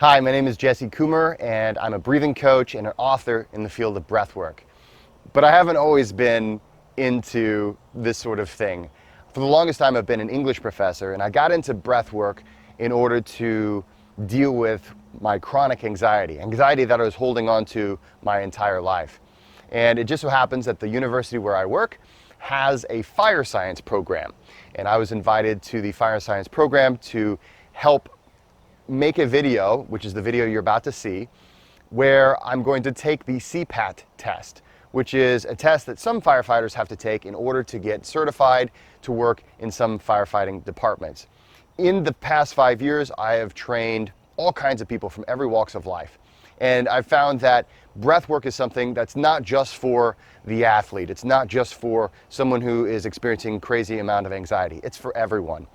Hi, my name is Jesse Coomer, and I'm a breathing coach and an author in the field of breathwork. But I haven't always been into this sort of thing. For the longest time, I've been an English professor, and I got into breathwork in order to deal with my chronic anxiety that I was holding on to my entire life. And it just so happens that the university where I work has a fire science program. And I was invited to the fire science program to help make a video, which is the video you're about to see, where I'm going to take the CPAT test, which is a test that some firefighters have to take in order to get certified to work in some firefighting departments. In the past 5 years, I have trained all kinds of people from every walks of life. And I've found that breath work is something that's not just for the athlete. It's not just for someone who is experiencing crazy amount of anxiety. It's for everyone.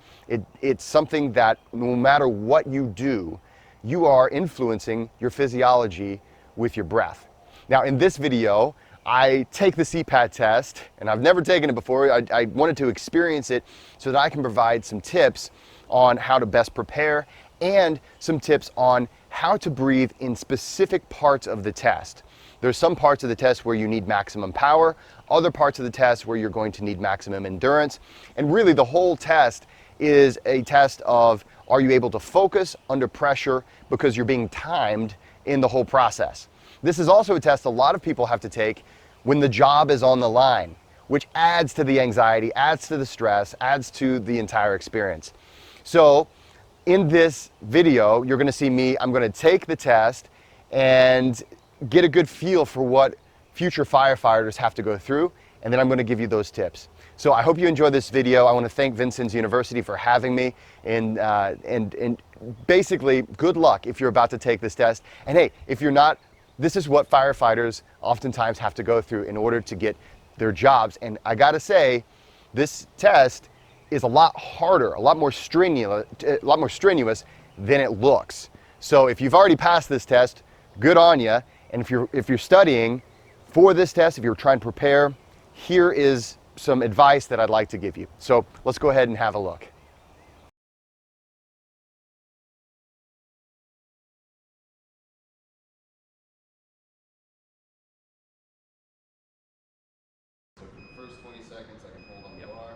It's something that no matter what you do, you are influencing your physiology with your breath. Now in this video, I take the CPAT test, and I've never taken it before. I wanted to experience it so that I can provide some tips on how to best prepare and some tips on how to breathe in specific parts of the test. There's some parts of the test where you need maximum power, other parts of the test where you're going to need maximum endurance, and really the whole test is a test of, are you able to focus under pressure because you're being timed in the whole process. This is also a test a lot of people have to take when the job is on the line, which adds to the anxiety, adds to the stress, adds to the entire experience. So in this video, you're gonna see me, I'm gonna take the test and get a good feel for what future firefighters have to go through, and then I'm gonna give you those tips. So I hope you enjoy this video. I wanna thank Vincennes University for having me, and basically, good luck if you're about to take this test. And hey, if you're not, this is what firefighters oftentimes have to go through in order to get their jobs. And I gotta say, this test is a lot harder, a lot more strenuous than it looks. So if you've already passed this test, good on you. And if you're studying for this test, if you're trying to prepare, here is some advice that I'd like to give you. So let's go ahead and have a look. So for the first 20 seconds, I can hold on the bar.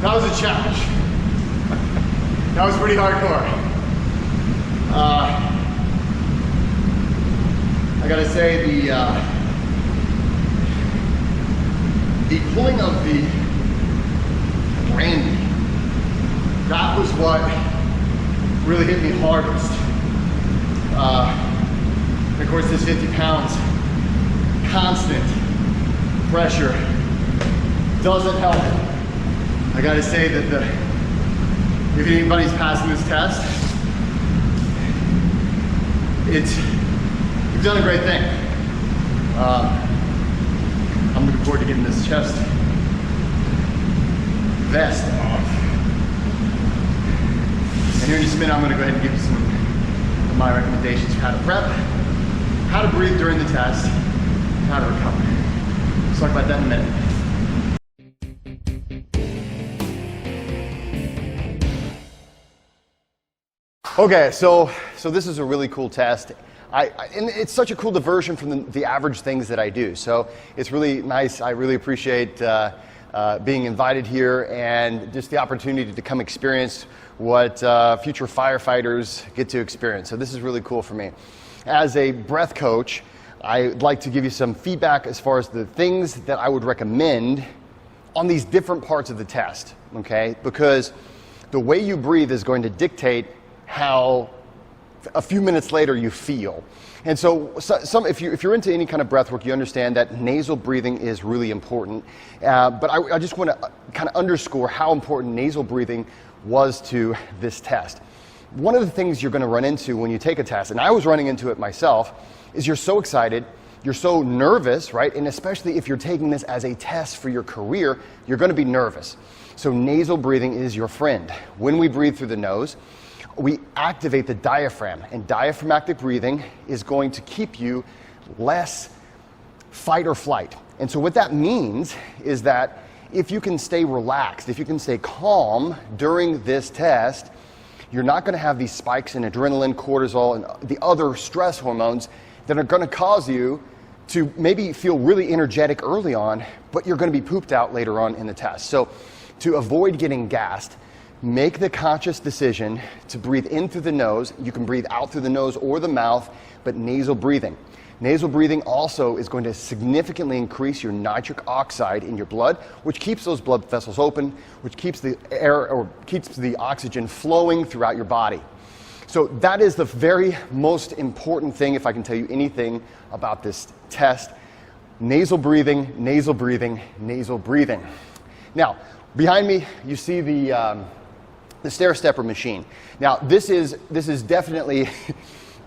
That was a challenge. That was pretty hardcore. I gotta say the pulling of the brandy, that was what really hit me hardest. And of course, this 50 pounds, constant pressure doesn't help it. I gotta say that if anybody's passing this test, you've done a great thing. I'm looking forward to getting this chest vest off. And here in just a minute, I'm gonna go ahead and give you some of my recommendations for how to prep, how to breathe during the test, how to recover. Let's talk about that in a minute. Okay, so this is a really cool test. And it's such a cool diversion from the average things that I do. So it's really nice. I really appreciate being invited here and just the opportunity to come experience what future firefighters get to experience. So this is really cool for me. As a breath coach, I'd like to give you some feedback as far as the things that I would recommend on these different parts of the test, okay? Because the way you breathe is going to dictate how a few minutes later you feel. And so if you're into any kind of breath work, you understand that nasal breathing is really important. But I just want to kind of underscore how important nasal breathing was to this test. One of the things you're going to run into when you take a test, and I was running into it myself, is you're so excited, you're so nervous, right? And especially if you're taking this as a test for your career, you're going to be nervous. So nasal breathing is your friend. When we breathe through the nose, we activate the diaphragm, and diaphragmatic breathing is going to keep you less fight or flight. And so what that means is that if you can stay relaxed, if you can stay calm during this test, you're not going to have these spikes in adrenaline, cortisol, and the other stress hormones that are going to cause you to maybe feel really energetic early on, but you're going to be pooped out later on in the test. So to avoid getting gassed, make the conscious decision to breathe in through the nose. You can breathe out through the nose or the mouth, but nasal breathing. Nasal breathing also is going to significantly increase your nitric oxide in your blood, which keeps those blood vessels open, which keeps the air or keeps the oxygen flowing throughout your body. So that is the very most important thing, if I can tell you anything about this test. Nasal breathing, nasal breathing, nasal breathing. Now, behind me, you see the Stair stepper machine. Now, this is definitely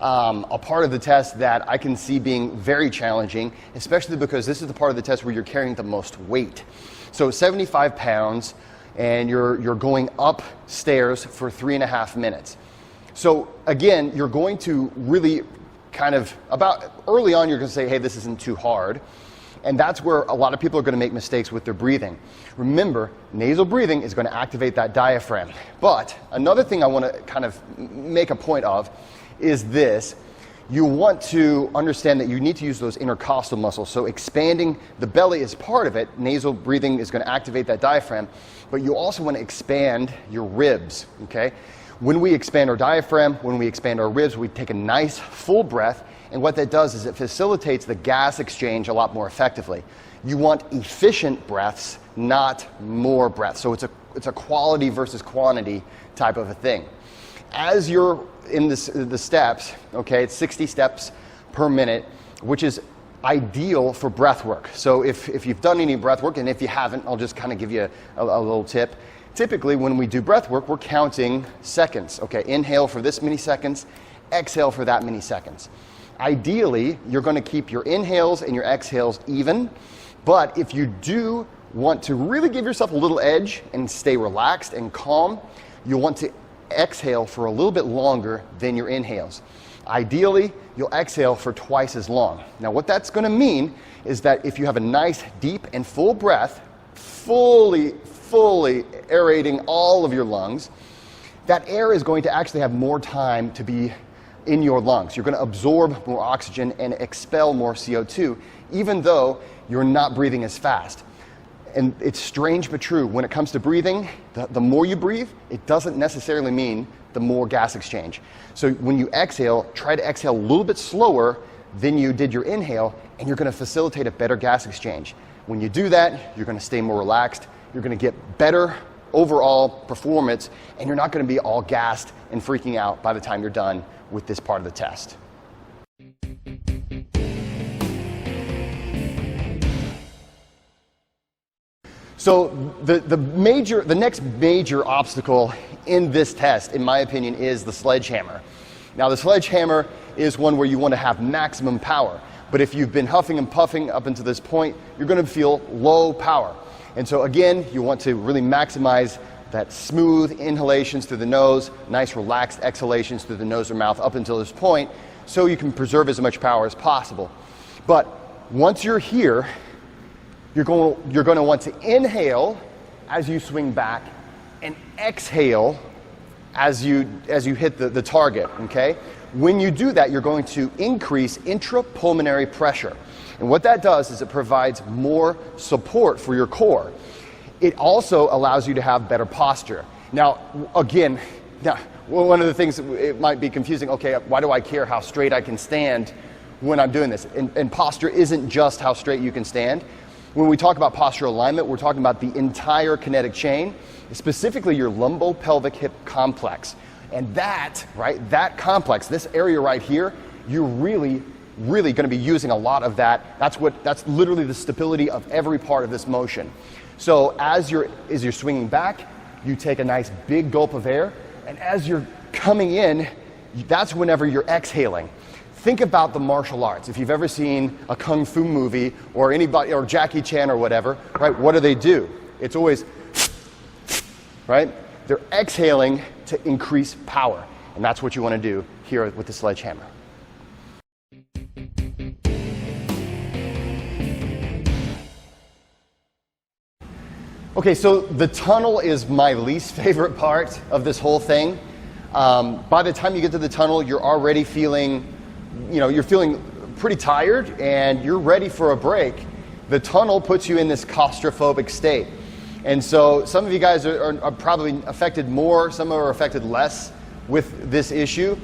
a part of the test that I can see being very challenging, especially because this is the part of the test where you're carrying the most weight. So 75 pounds, and you're going up stairs for 3.5 minutes. So again, you're going to really kind of, about early on, you're going to say, hey, this isn't too hard. And that's where a lot of people are going to make mistakes with their breathing. Remember, nasal breathing is going to activate that diaphragm. But another thing I want to kind of make a point of is this. You want to understand that you need to use those intercostal muscles. So expanding the belly is part of it. Nasal breathing is going to activate that diaphragm. But you also want to expand your ribs, okay? When we expand our diaphragm, when we expand our ribs, we take a nice full breath. And what that does is it facilitates the gas exchange a lot more effectively. You want efficient breaths, not more breaths. So it's a quality versus quantity type of a thing. As you're in the steps, okay, it's 60 steps per minute, which is ideal for breath work. So if you've done any breath work, and if you haven't, I'll just kind of give you a little tip. Typically, when we do breath work, we're counting seconds. Okay, inhale for this many seconds, exhale for that many seconds. Ideally, you're going to keep your inhales and your exhales even, but if you do want to really give yourself a little edge and stay relaxed and calm, you'll want to exhale for a little bit longer than your inhales. Ideally, you'll exhale for twice as long. Now, what that's going to mean is that if you have a nice, deep, and full breath, fully aerating all of your lungs, that air is going to actually have more time to be in your lungs. You're going to absorb more oxygen and expel more CO2, even though you're not breathing as fast. And it's strange but true. When it comes to breathing, the more you breathe, it doesn't necessarily mean the more gas exchange. So when you exhale, try to exhale a little bit slower than you did your inhale, and you're gonna facilitate a better gas exchange. When you do that, you're gonna stay more relaxed, you're gonna get better overall performance, and you're not gonna be all gassed and freaking out by the time you're done with this part of the test. So the next major obstacle in this test, in my opinion, is the sledgehammer. Now the sledgehammer is one where you want to have maximum power, but if you've been huffing and puffing up until this point, you're going to feel low power. And so again, you want to really maximize that smooth inhalations through the nose, nice relaxed exhalations through the nose or mouth up until this point, so you can preserve as much power as possible. But once you're here, you're going to want to inhale as you swing back and exhale as you hit the target, okay? When you do that, you're going to increase intrapulmonary pressure. And what that does is it provides more support for your core. It also allows you to have better posture. Now, again, one of the things, it might be confusing, okay, why do I care how straight I can stand when I'm doing this? And posture isn't just how straight you can stand. When we talk about postural alignment, we're talking about the entire kinetic chain, specifically your lumbopelvic hip complex. And that complex, this area right here, you're really going to be using a lot of that. That's literally the stability of every part of this motion. So as you're swinging back, you take a nice big gulp of air, and as you're coming in, that's whenever you're exhaling. Think about the martial arts. If you've ever seen a kung fu movie or Jackie Chan or whatever, right? What do? It's always, right? They're exhaling to increase power. And that's what you want to do here with the sledgehammer. Okay, so the tunnel is my least favorite part of this whole thing. By the time you get to the tunnel, you're already feeling you're feeling pretty tired and you're ready for a break. The tunnel puts you in this claustrophobic state. And so some of you guys are probably affected more, some are affected less with this issue,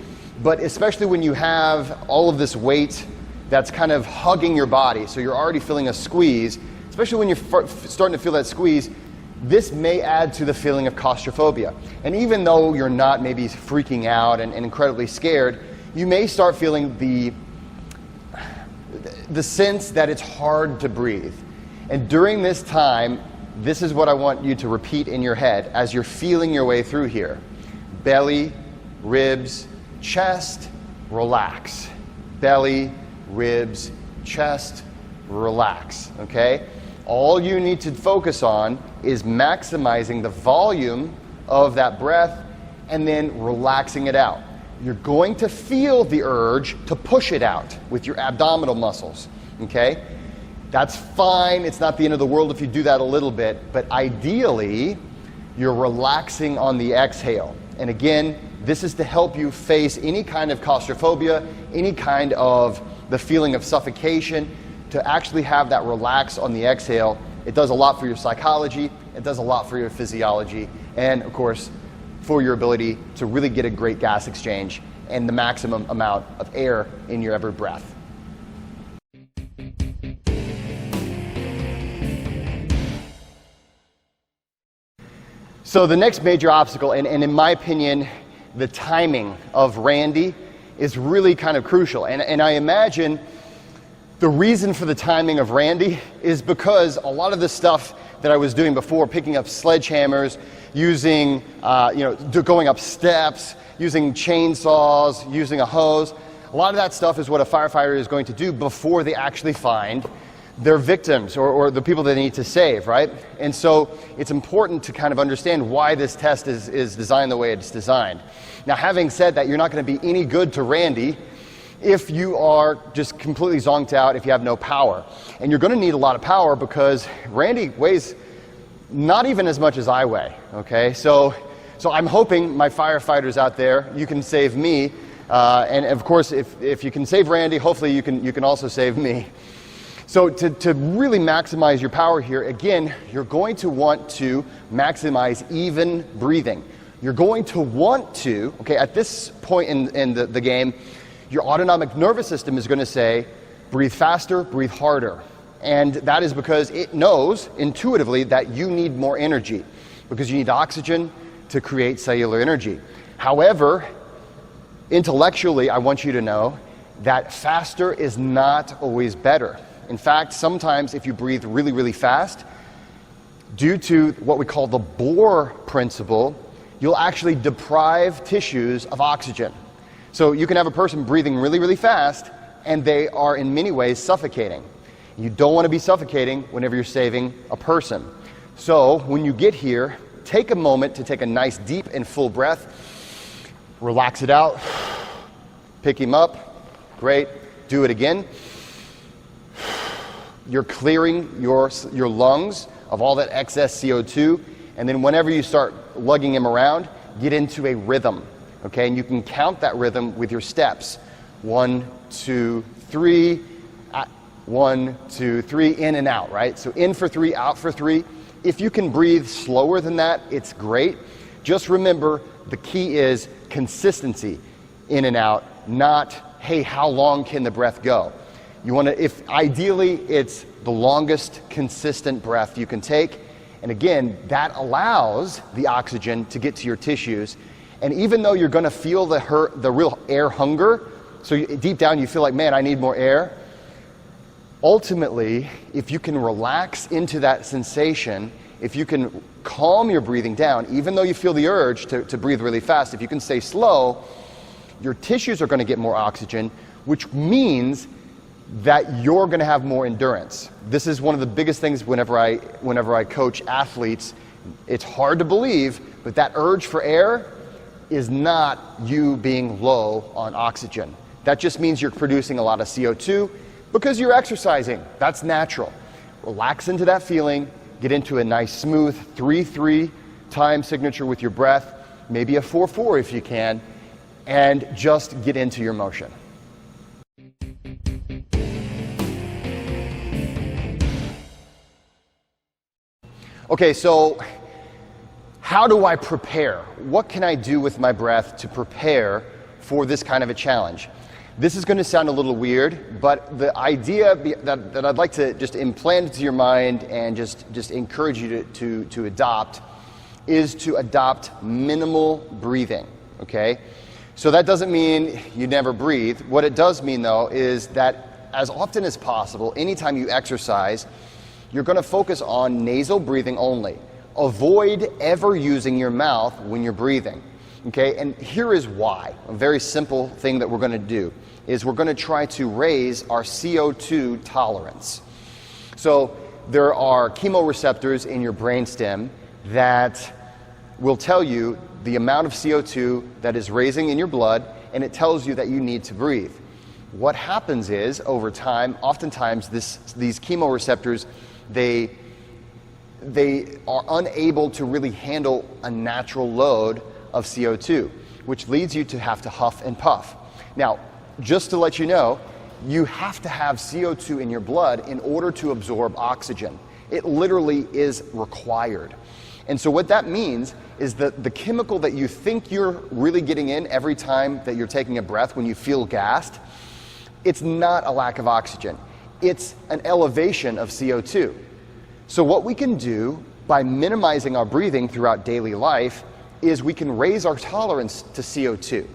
but especially when you have all of this weight that's kind of hugging your body, so you're already feeling a squeeze, especially when you're starting to feel that squeeze, this may add to the feeling of claustrophobia. And even though you're not maybe freaking out and incredibly scared, you may start feeling the sense that it's hard to breathe. And during this time, this is what I want you to repeat in your head as you're feeling your way through here. Belly, ribs, chest, relax. Belly, ribs, chest, relax, okay? All you need to focus on is maximizing the volume of that breath and then relaxing it out. You're going to feel the urge to push it out with your abdominal muscles, okay? That's fine, it's not the end of the world if you do that a little bit, but ideally, you're relaxing on the exhale. And again, this is to help you face any kind of claustrophobia, any kind of the feeling of suffocation, to actually have that relax on the exhale. It does a lot for your psychology, it does a lot for your physiology, and of course, for your ability to really get a great gas exchange and the maximum amount of air in your every breath. So the next major obstacle, and in my opinion, the timing of Randy is really kind of crucial. And I imagine the reason for the timing of Randy is because a lot of the stuff that I was doing before, picking up sledgehammers, using, going up steps, using chainsaws, using a hose, a lot of that stuff is what a firefighter is going to do before they actually find their victims or the people they need to save, right? And so it's important to kind of understand why this test is designed the way it's designed. Now, having said that, you're not going to be any good to Randy if you are just completely zonked out, if you have no power. And you're going to need a lot of power because Randy weighs not even as much as I weigh, okay? So I'm hoping my firefighters out there, you can save me. And of course, if you can save Randy, hopefully you can also save me. So to really maximize your power here, again, you're going to want to maximize even breathing. You're going to want to, okay, at this point in the game, your autonomic nervous system is going to say, breathe faster, breathe harder. And that is because it knows intuitively that you need more energy, because you need oxygen to create cellular energy. However, intellectually, I want you to know that faster is not always better. In fact, sometimes if you breathe really, really fast, due to what we call the Bohr principle, you'll actually deprive tissues of oxygen. So you can have a person breathing really, really fast, and they are in many ways suffocating. You don't want to be suffocating whenever you're saving a person. So when you get here, take a moment to take a nice deep and full breath, relax it out, pick him up, great, do it again. You're clearing your lungs of all that excess CO2, and then whenever you start lugging him around, get into a rhythm, okay? And you can count that rhythm with your steps. 1, 2, 3, 1, 2, 3, in and out, right? So in for 3, out for 3. If you can breathe slower than that, it's great. Just remember, the key is consistency, in and out, not, hey, how long can the breath go? You want to, if ideally it's the longest consistent breath you can take, and again, that allows the oxygen to get to your tissues. And even though you're going to feel the real air hunger, so deep down you feel like, man, I need more air. Ultimately, if you can relax into that sensation, if you can calm your breathing down, even though you feel the urge to breathe really fast, if you can stay slow, your tissues are going to get more oxygen, which means that you're going to have more endurance. This is one of the biggest things whenever I coach athletes. It's hard to believe, but that urge for air is not you being low on oxygen. That just means you're producing a lot of CO2 because you're exercising. That's natural. Relax into that feeling, get into a nice smooth 3-3 time signature with your breath, maybe a 4-4 if you can, and just get into your motion. Okay, so how do I prepare? What can I do with my breath to prepare for this kind of a challenge? This is going to sound a little weird, but the idea that I'd like to just implant into your mind and just encourage you to adopt is to adopt minimal breathing, okay? So that doesn't mean you never breathe. What it does mean, though, is that as often as possible, anytime you exercise, you're going to focus on nasal breathing only. Avoid ever using your mouth when you're breathing, okay? And here is why. A very simple thing that we're going to do is we're going to try to raise our CO2 tolerance. So there are chemoreceptors in your brainstem that will tell you the amount of CO2 that is raising in your blood, and it tells you that you need to breathe. What happens is, over time, oftentimes these chemoreceptors, they are unable to really handle a natural load of CO2, which leads you to have to huff and puff. Now, just to let you know, you have to have CO2 in your blood in order to absorb oxygen. It literally is required. And so what that means is that the chemical that you think you're really getting in every time that you're taking a breath when you feel gassed, it's not a lack of oxygen. It's an elevation of CO2. So what we can do by minimizing our breathing throughout daily life is we can raise our tolerance to CO2.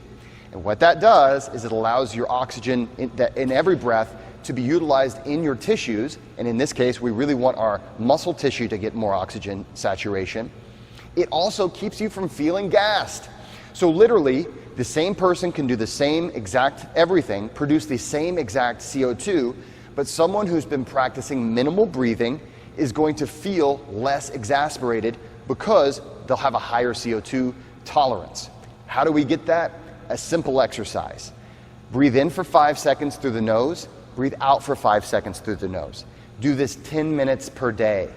And what that does is it allows your oxygen in every breath to be utilized in your tissues, and in this case, we really want our muscle tissue to get more oxygen saturation. It also keeps you from feeling gassed. So literally, the same person can do the same exact everything, produce the same exact CO2, but someone who's been practicing minimal breathing is going to feel less exasperated because they'll have a higher CO2 tolerance. How do we get that? A simple exercise. Breathe in for 5 seconds through the nose, breathe out for 5 seconds through the nose. Do this 10 minutes per day.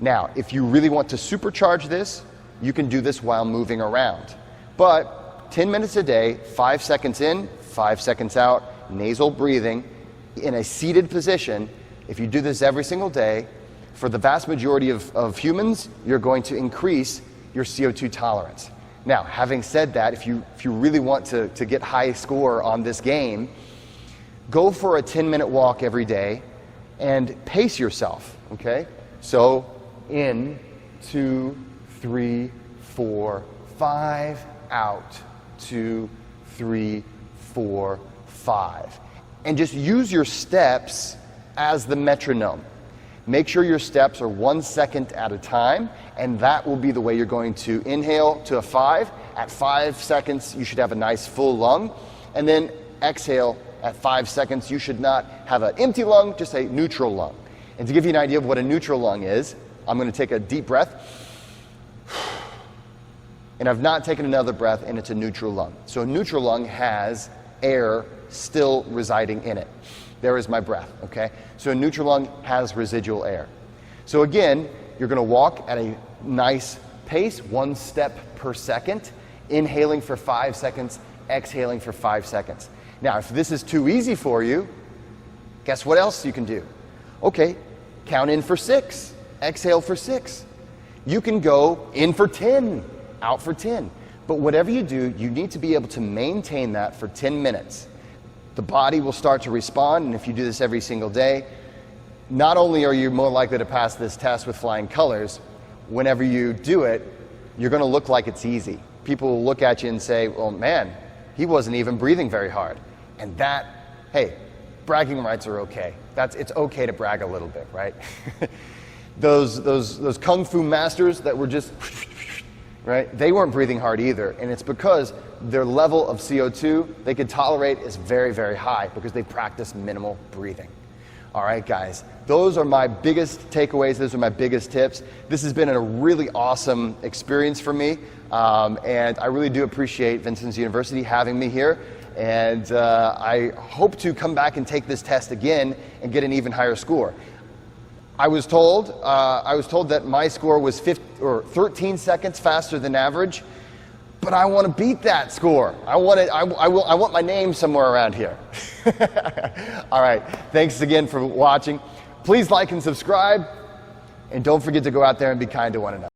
Now, if you really want to supercharge this, you can do this while moving around. But 10 minutes a day, 5 seconds in, 5 seconds out, nasal breathing, in a seated position, if you do this every single day, for the vast majority of humans, you're going to increase your CO2 tolerance. Now, having said that, if you really want to get high score on this game, go for a 10-minute walk every day and pace yourself, okay? So, in, 2, 3, 4, 5, out, 2, 3, 4, 5. And just use your steps as the metronome. Make sure your steps are 1 second at a time, and that will be the way you're going to inhale to a 5. At 5 seconds, you should have a nice full lung, and then exhale at 5 seconds. You should not have an empty lung, just a neutral lung. And to give you an idea of what a neutral lung is, I'm going to take a deep breath, and I've not taken another breath, and it's a neutral lung. So a neutral lung has air still residing in it. There is my breath, okay? So a neutral lung has residual air. So again, you're gonna walk at a nice pace, 1 step per second, inhaling for 5 seconds, exhaling for 5 seconds. Now, if this is too easy for you, guess what else you can do? Okay, count in for 6, exhale for 6. You can go in for 10, out for 10. But whatever you do, you need to be able to maintain that for 10 minutes. The body will start to respond, and if you do this every single day, not only are you more likely to pass this test with flying colors, whenever you do it, you're going to look like it's easy. People will look at you and say, well, man, he wasn't even breathing very hard. And that, hey, bragging rights are okay. It's okay to brag a little bit, right? Those kung fu masters that were just right? They weren't breathing hard either, and it's because their level of CO2 they could tolerate is very, very high because they practice minimal breathing. All right, guys, those are my biggest takeaways. Those are my biggest tips. This has been a really awesome experience for me, and I really do appreciate Vincennes University having me here. And I hope to come back and take this test again and get an even higher score. I was told that my score was 13 seconds faster than average, but I want to beat that score. I want my name somewhere around here. All right, thanks again for watching. Please like and subscribe, and don't forget to go out there and be kind to one another.